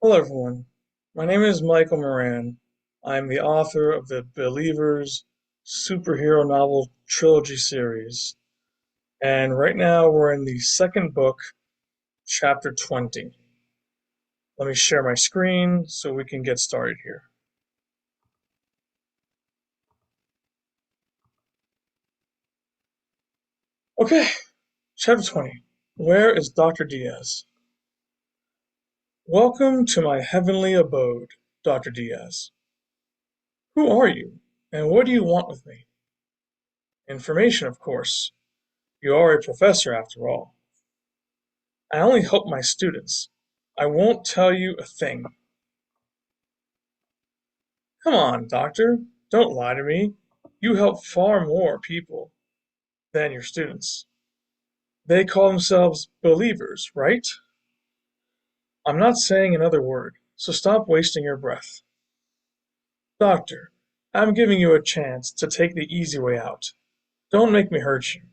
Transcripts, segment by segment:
Hello, everyone. My name is Michael Moran. I'm the author of the Believers superhero novel trilogy series. And right now we're in the second book, chapter 20. Let me share my screen so we can get started here. Okay, chapter 20. Where is Dr. Diaz? Welcome to my heavenly abode, Dr. Diaz. Who are you, and what do you want with me? Information, of course. You are a professor after all. I only help my students. I won't tell you a thing. Come on, doctor, don't lie to me. You help far more people than your students. They call themselves believers, right? I'm not saying another word, so stop wasting your breath. Doctor, I'm giving you a chance to take the easy way out. Don't make me hurt you.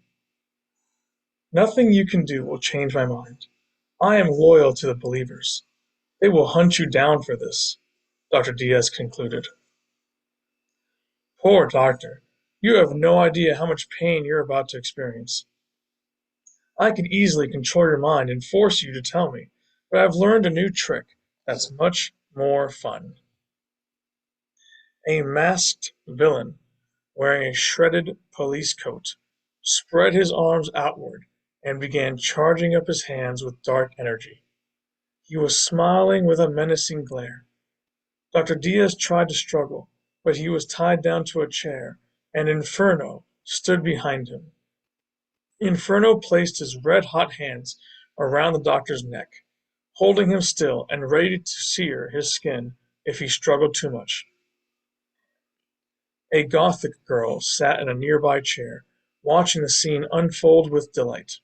Nothing you can do will change my mind. I am loyal to the believers. They will hunt you down for this, Dr. Diaz concluded. Poor doctor, you have no idea how much pain you're about to experience. I could easily control your mind and force you to tell me, but I've learned a new trick that's much more fun. A masked villain, wearing a shredded police coat, spread his arms outward and began charging up his hands with dark energy. He was smiling with a menacing glare. Dr. Diaz tried to struggle, but he was tied down to a chair, and Inferno stood behind him. Inferno placed his red-hot hands around the doctor's neck, holding him still and ready to sear his skin if he struggled too much. A Gothic girl sat in a nearby chair, watching the scene unfold with delight.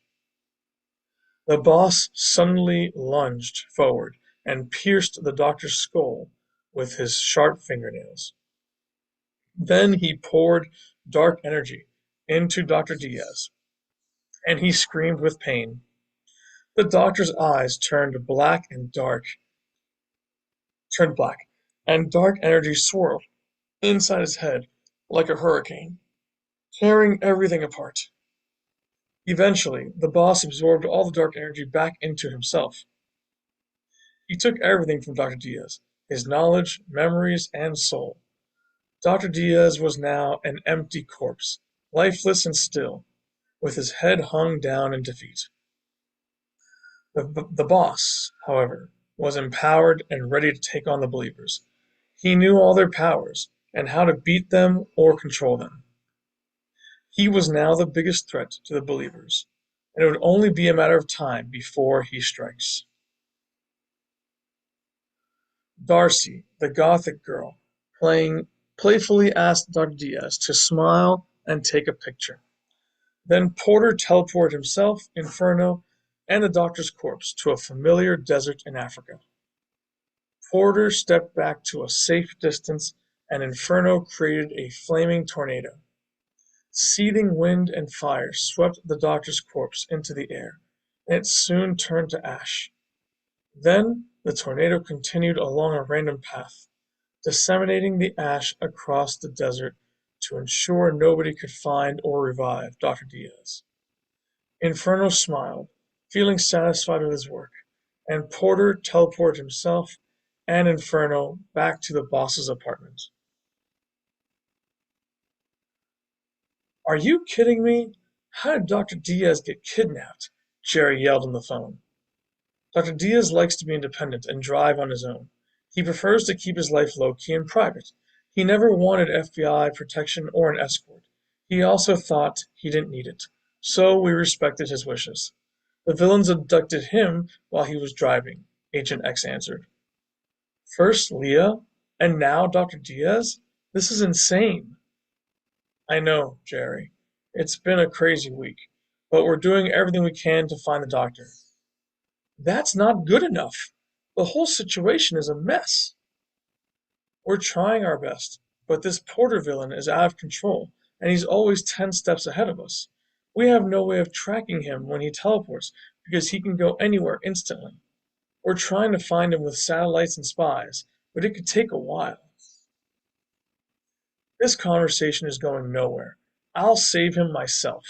The boss suddenly lunged forward and pierced the doctor's skull with his sharp fingernails. Then he poured dark energy into Dr. Diaz, and he screamed with pain. The doctor's eyes turned black, and dark energy swirled inside his head like a hurricane, tearing everything apart. Eventually, the boss absorbed all the dark energy back into himself. He took everything from Dr. Diaz, his knowledge, memories, and soul. Dr. Diaz was now an empty corpse, lifeless and still, with his head hung down in defeat. The boss, however, was empowered and ready to take on the believers. He knew all their powers and how to beat them or control them. He was now the biggest threat to the believers, and it would only be a matter of time before he strikes. Darcy, the Gothic girl, playing playfully asked Dr. Diaz to smile and take a picture. Then Porter teleported himself, Inferno, and the doctor's corpse to a familiar desert in Africa. Porter stepped back to a safe distance, and Inferno created a flaming tornado. Seething wind and fire swept the doctor's corpse into the air, and it soon turned to ash. Then the tornado continued along a random path, disseminating the ash across the desert to ensure nobody could find or revive Dr. Diaz. Inferno smiled, feeling satisfied with his work, and Porter teleported himself and Inferno back to the boss's apartment. Are you kidding me? How did Dr. Diaz get kidnapped? Jerry yelled on the phone. Dr. Diaz likes to be independent and drive on his own. He prefers to keep his life low-key and private. He never wanted FBI protection or an escort. He also thought he didn't need it, so we respected his wishes. The villains abducted him while he was driving, Agent X answered. First Leah, and now Dr. Diaz? This is insane. I know, Jerry. It's been a crazy week, but we're doing everything we can to find the doctor. That's not good enough. The whole situation is a mess. We're trying our best, but this Porter villain is out of control, and he's always 10 steps ahead of us. We have no way of tracking him when he teleports because he can go anywhere instantly. We're trying to find him with satellites and spies, but it could take a while. This conversation is going nowhere. I'll save him myself.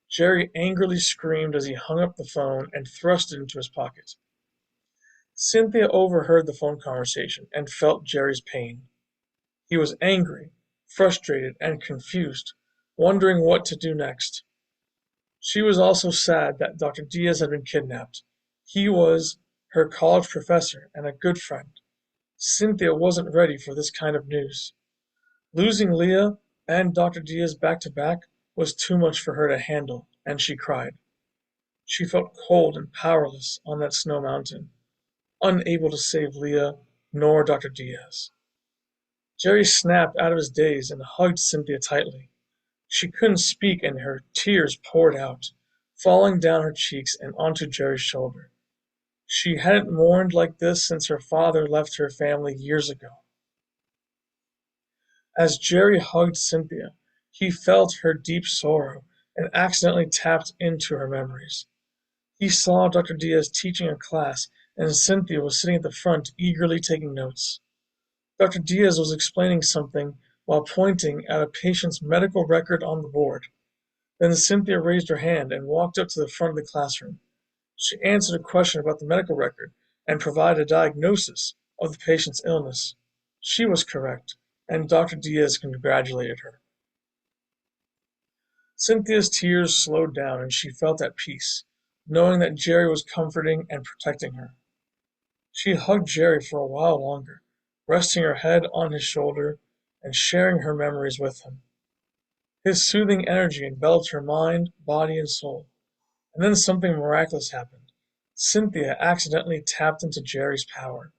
Jerry angrily screamed as he hung up the phone and thrust it into his pocket. Cynthia overheard the phone conversation and felt Jerry's pain. He was angry, frustrated, and confused, wondering what to do next. She was also sad that Dr. Diaz had been kidnapped. He was her college professor and a good friend. Cynthia wasn't ready for this kind of news. Losing Leah and Dr. Diaz back to back was too much for her to handle, and she cried. She felt cold and powerless on that snow mountain, unable to save Leah nor Dr. Diaz. Jerry snapped out of his daze and hugged Cynthia tightly. She couldn't speak and her tears poured out, falling down her cheeks and onto Jerry's shoulder. She hadn't mourned like this since her father left her family years ago. As Jerry hugged Cynthia, he felt her deep sorrow and accidentally tapped into her memories. He saw Dr. Diaz teaching a class, and Cynthia was sitting at the front eagerly taking notes. Dr. Diaz was explaining something while pointing at a patient's medical record on the board. Then Cynthia raised her hand and walked up to the front of the classroom. She answered a question about the medical record and provided a diagnosis of the patient's illness. She was correct, and Dr. Diaz congratulated her. Cynthia's tears slowed down and she felt at peace, knowing that Jerry was comforting and protecting her. She hugged Jerry for a while longer, resting her head on his shoulder and sharing her memories with him. His soothing energy enveloped her mind, body, and soul. And then something miraculous happened. Cynthia accidentally tapped into Jerry's power.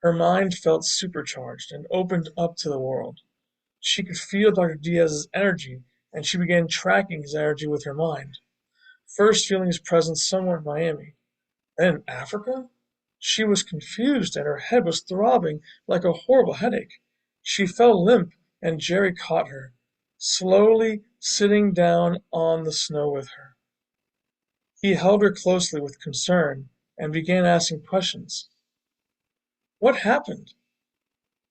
Her mind felt supercharged and opened up to the world. She could feel Dr. Diaz's energy, and she began tracking his energy with her mind. First feeling his presence somewhere in Miami, then in Africa. She was confused, and her head was throbbing like a horrible headache. She fell limp, and Jerry caught her, slowly sitting down on the snow with her. He held her closely with concern and began asking questions. What happened?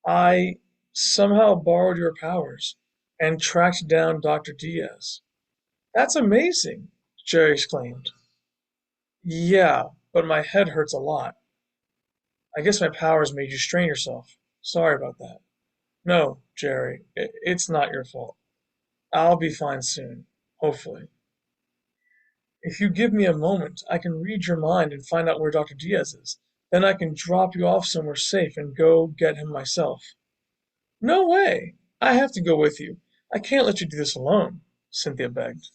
I somehow borrowed your powers and tracked down Dr. Diaz. That's amazing, Jerry exclaimed. Yeah, but my head hurts a lot. I guess my powers made you strain yourself. Sorry about that. No, Jerry, it's not your fault. I'll be fine soon, hopefully. If you give me a moment, I can read your mind and find out where Dr. Diaz is. Then I can drop you off somewhere safe and go get him myself. No way! I have to go with you. I can't let you do this alone, Cynthia begged.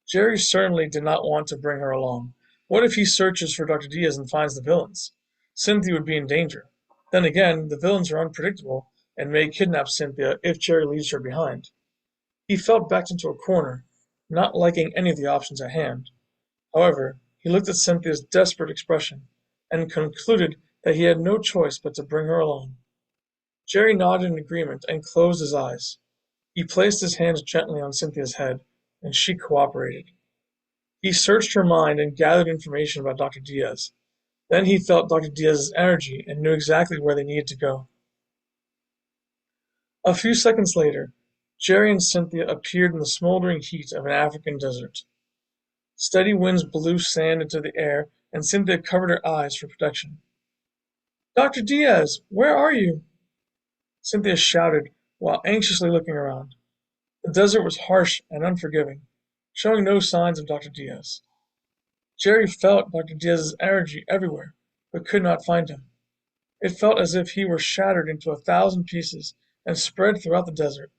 Jerry certainly did not want to bring her along. What if he searches for Dr. Diaz and finds the villains? Cynthia would be in danger. Then again, the villains are unpredictable and may kidnap Cynthia if Jerry leaves her behind. He felt backed into a corner, not liking any of the options at hand. However, he looked at Cynthia's desperate expression and concluded that he had no choice but to bring her along. Jerry nodded in agreement and closed his eyes. He placed his hands gently on Cynthia's head, and she cooperated. He searched her mind and gathered information about Dr. Diaz. Then he felt Dr. Diaz's energy and knew exactly where they needed to go. A few seconds later, Jerry and Cynthia appeared in the smoldering heat of an African desert. Steady winds blew sand into the air, and Cynthia covered her eyes for protection. Dr. Diaz, where are you? Cynthia shouted while anxiously looking around. The desert was harsh and unforgiving, showing no signs of Dr. Diaz. Jerry felt Dr. Diaz's energy everywhere, but could not find him. It felt as if he were shattered into 1,000 pieces and spread throughout the desert.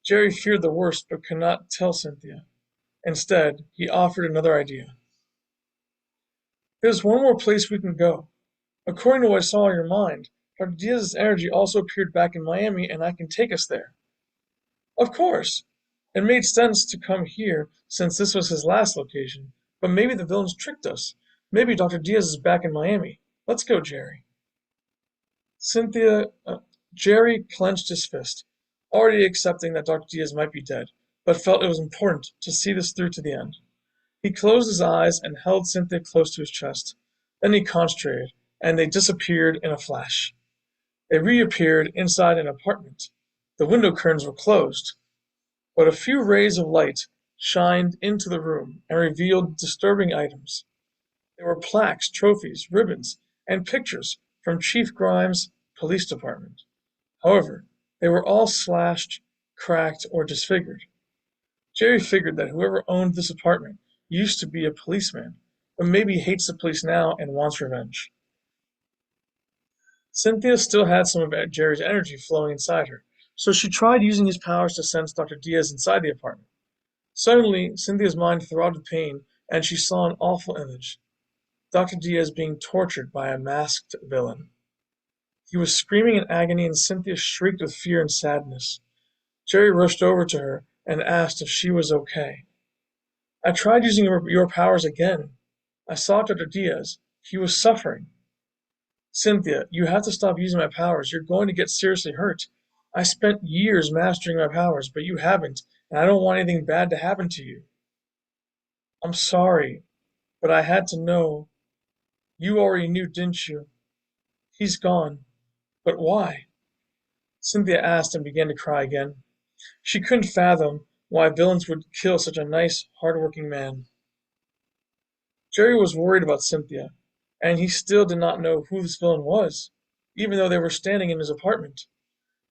Jerry feared the worst, but could not tell Cynthia. Instead, he offered another idea. There's one more place we can go. According to what I saw in your mind, Dr. Diaz's energy also appeared back in Miami, and I can take us there. Of course. It made sense to come here since this was his last location, but maybe the villains tricked us. Maybe Dr. Diaz is back in Miami. Let's go, Jerry. Cynthia, Jerry clenched his fist, already accepting that Dr. Diaz might be dead, but felt it was important to see this through to the end. He closed his eyes and held Cynthia close to his chest, Then he concentrated, and they disappeared in a flash. They reappeared inside an apartment. The window curtains were closed, but a few rays of light shined into the room and revealed disturbing items. There were plaques, trophies, ribbons, and pictures from Chief Grimes' police department. However, they were all slashed, cracked, or disfigured. Jerry figured that whoever owned this apartment used to be a policeman, but maybe hates the police now and wants revenge. Cynthia still had some of Jerry's energy flowing inside her, so she tried using his powers to sense Dr. Diaz inside the apartment. Suddenly, Cynthia's mind throbbed with pain, and she saw an awful image. Dr. Diaz being tortured by a masked villain. He was screaming in agony, and Cynthia shrieked with fear and sadness. Jerry rushed over to her and asked if she was okay. I tried using your powers again. I saw Dr. Diaz. He was suffering. Cynthia, you have to stop using my powers. You're going to get seriously hurt. I spent years mastering my powers, but you haven't, and I don't want anything bad to happen to you. I'm sorry, but I had to know. You already knew, didn't you? He's gone. But why? Cynthia asked and began to cry again. She couldn't fathom why villains would kill such a nice, hard-working man. Jerry was worried about Cynthia, and he still did not know who this villain was, even though they were standing in his apartment.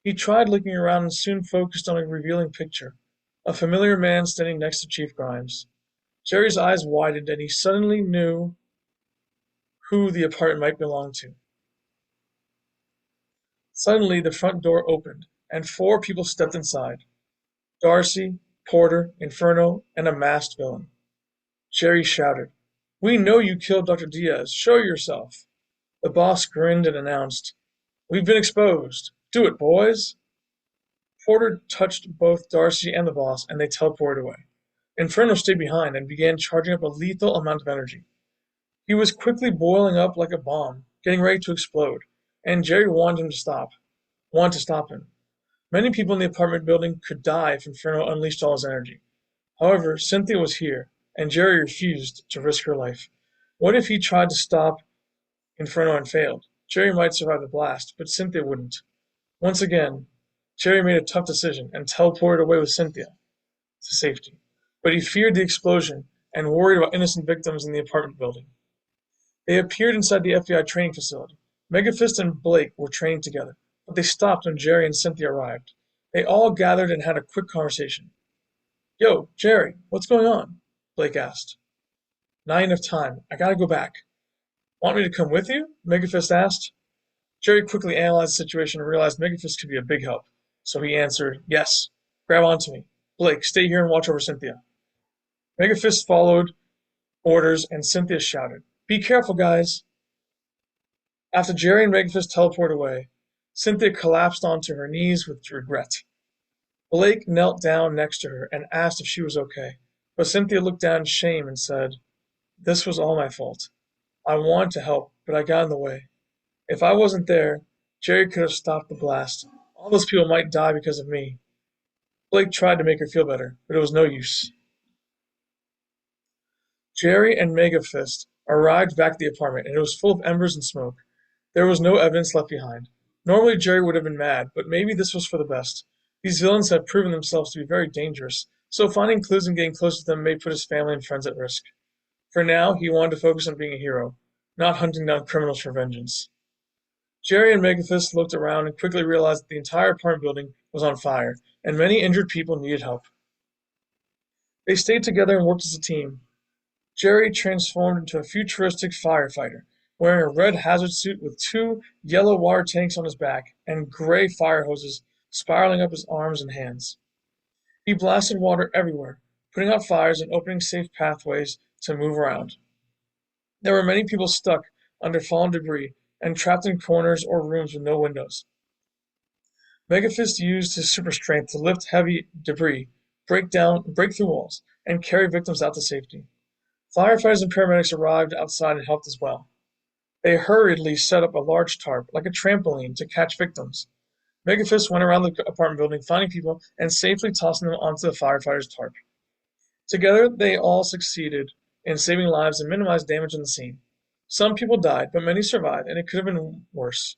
He tried looking around and soon focused on a revealing picture, a familiar man standing next to Chief Grimes. Jerry's eyes widened, and he suddenly knew who the apartment might belong to. Suddenly, the front door opened, and 4 people stepped inside. Darcy, Porter, Inferno, and a masked villain. Jerry shouted, "We know you killed Dr. Diaz. Show yourself." The boss grinned and announced, "We've been exposed. Do it, boys." Porter touched both Darcy and the boss, and they teleported away. Inferno stayed behind and began charging up a lethal amount of energy. He was quickly boiling up like a bomb, getting ready to explode, and Jerry wanted to stop him. Many people in the apartment building could die if Inferno unleashed all his energy. However, Cynthia was here, and Jerry refused to risk her life. What if he tried to stop Inferno and failed? Jerry might survive the blast, but Cynthia wouldn't. Once again, Jerry made a tough decision and teleported away with Cynthia to safety. But he feared the explosion and worried about innocent victims in the apartment building. They appeared inside the FBI training facility. Megafist and Blake were training together, but they stopped when Jerry and Cynthia arrived. They all gathered and had a quick conversation. "Yo, Jerry, what's going on?" Blake asked. "Not enough time. I gotta go back." "Want me to come with you?" Megafist asked. Jerry quickly analyzed the situation and realized Megafist could be a big help, so he answered, "Yes. Grab onto me. Blake, stay here and watch over Cynthia." Megafist followed orders, and Cynthia shouted, "Be careful, guys." After Jerry and Megafist teleported away, Cynthia collapsed onto her knees with regret. Blake knelt down next to her and asked if she was okay, but Cynthia looked down in shame and said, "This was all my fault. I wanted to help, but I got in the way. If I wasn't there, Jerry could have stopped the blast. All those people might die because of me." Blake tried to make her feel better, but it was no use. Jerry and Megafist arrived back at the apartment, and it was full of embers and smoke. There was no evidence left behind. Normally Jerry would have been mad, but maybe this was for the best. These villains had proven themselves to be very dangerous, so finding clues and getting close to them may put his family and friends at risk. For now, he wanted to focus on being a hero, not hunting down criminals for vengeance. Jerry and Megafist looked around and quickly realized that the entire apartment building was on fire, and many injured people needed help. They stayed together and worked as a team. Jerry transformed into a futuristic firefighter, wearing a red hazard suit with 2 yellow water tanks on his back and gray fire hoses spiraling up his arms and hands. He blasted water everywhere, putting out fires and opening safe pathways to move around. There were many people stuck under fallen debris and trapped in corners or rooms with no windows. Megafist used his super strength to lift heavy debris, break through walls, and carry victims out to safety. Firefighters and paramedics arrived outside and helped as well. They hurriedly set up a large tarp, like a trampoline, to catch victims. Megafist went around the apartment building, finding people and safely tossing them onto the firefighters' tarp. Together, they all succeeded in saving lives and minimized damage on the scene. Some people died, but many survived, and it could have been worse.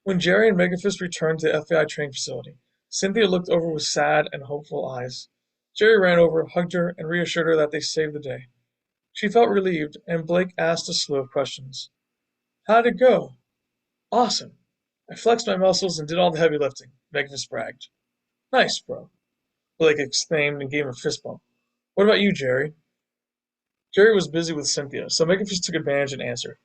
When Jerry and Megafist returned to the FBI training facility, Cynthia looked over with sad and hopeful eyes. Jerry ran over, hugged her, and reassured her that they saved the day. She felt relieved, and Blake asked a slew of questions. How'd it go? Awesome. I flexed my muscles and did all the heavy lifting, Megafist bragged. Nice, bro, Blake exclaimed and gave him a fist bump. What about you, Jerry? Jerry was busy with Cynthia, so Megafist took advantage and answered.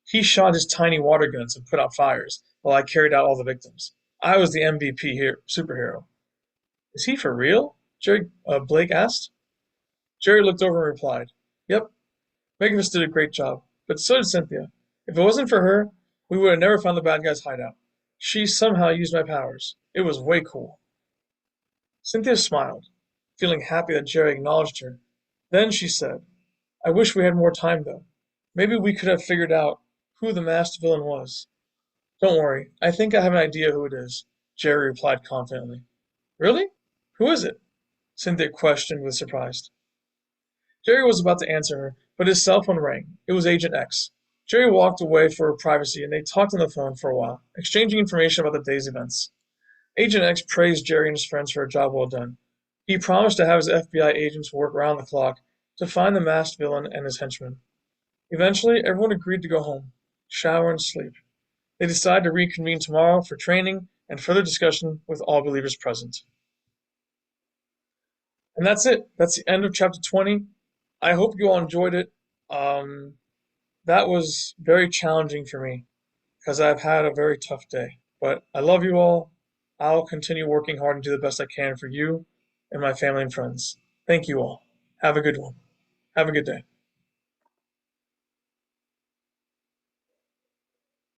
He shot his tiny water guns and put out fires, while I carried out all the victims. I was the MVP superhero. Is he for real? Blake asked. Jerry looked over and replied, Yep, Megavist did a great job, but so did Cynthia. If it wasn't for her, we would have never found the bad guy's hideout. She somehow used my powers. It was way cool. Cynthia smiled, feeling happy that Jerry acknowledged her. Then she said, I wish we had more time, though. Maybe we could have figured out who the masked villain was. Don't worry, I think I have an idea who it is, Jerry replied confidently. Really? Who is it? Cynthia questioned with surprise. Jerry was about to answer her, but his cell phone rang. It was Agent X. Jerry walked away for privacy and they talked on the phone for a while, exchanging information about the day's events. Agent X praised Jerry and his friends for a job well done. He promised to have his FBI agents work round the clock to find the masked villain and his henchmen. Eventually, everyone agreed to go home, shower, and sleep. They decided to reconvene tomorrow for training and further discussion with all believers present. And that's it. That's the end of chapter 20. I hope you all enjoyed it. That was very challenging for me because I've had a very tough day. But I love you all. I'll continue working hard and do the best I can for you and my family and friends. Thank you all. Have a good one. Have a good day.